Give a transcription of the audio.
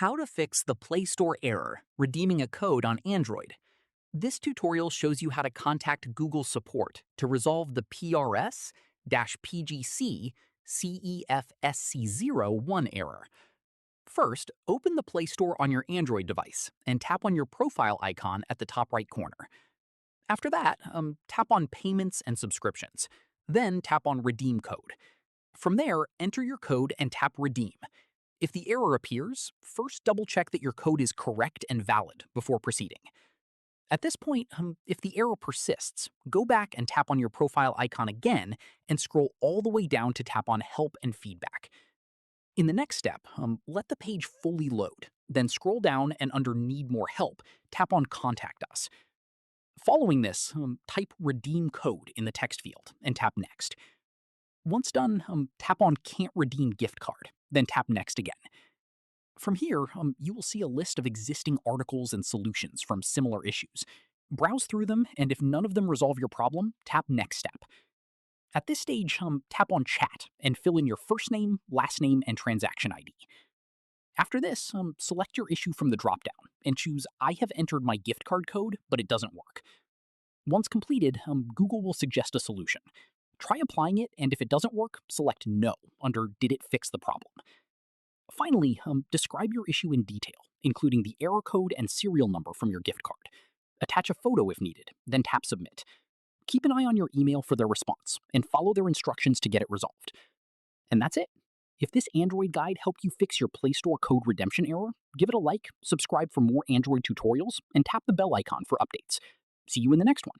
How to fix the Play Store error, redeeming a code on Android. This tutorial shows you how to contact Google support to resolve the PRS-PGC CEFSC01 error. First, open the Play Store on your Android device and tap on your profile icon at the top right corner. After that, tap on Payments and Subscriptions. Then tap on Redeem Code. From there, enter your code and tap Redeem. If the error appears, first double-check that your code is correct and valid before proceeding. At this point, if the error persists, go back and tap on your profile icon again and scroll all the way down to tap on Help and Feedback. In the next step, let the page fully load, then scroll down and under Need More Help, tap on Contact Us. Following this, type Redeem Code in the text field and tap Next. Once done, tap on Can't Redeem Gift Card, then tap Next again. From here, you will see a list of existing articles and solutions from similar issues. Browse through them, and if none of them resolve your problem, tap Next Step. At this stage, tap on Chat and fill in your first name, last name, and transaction ID. After this, select your issue from the dropdown and choose I have entered my gift card code, but it doesn't work. Once completed, Google will suggest a solution. Try applying it, and if it doesn't work, select No under Did it fix the problem? Finally, describe your issue in detail, including the error code and serial number from your gift card. Attach a photo if needed, then tap Submit. Keep an eye on your email for their response, and follow their instructions to get it resolved. And that's it. If this Android guide helped you fix your Play Store code redemption error, give it a like, subscribe for more Android tutorials, and tap the bell icon for updates. See you in the next one.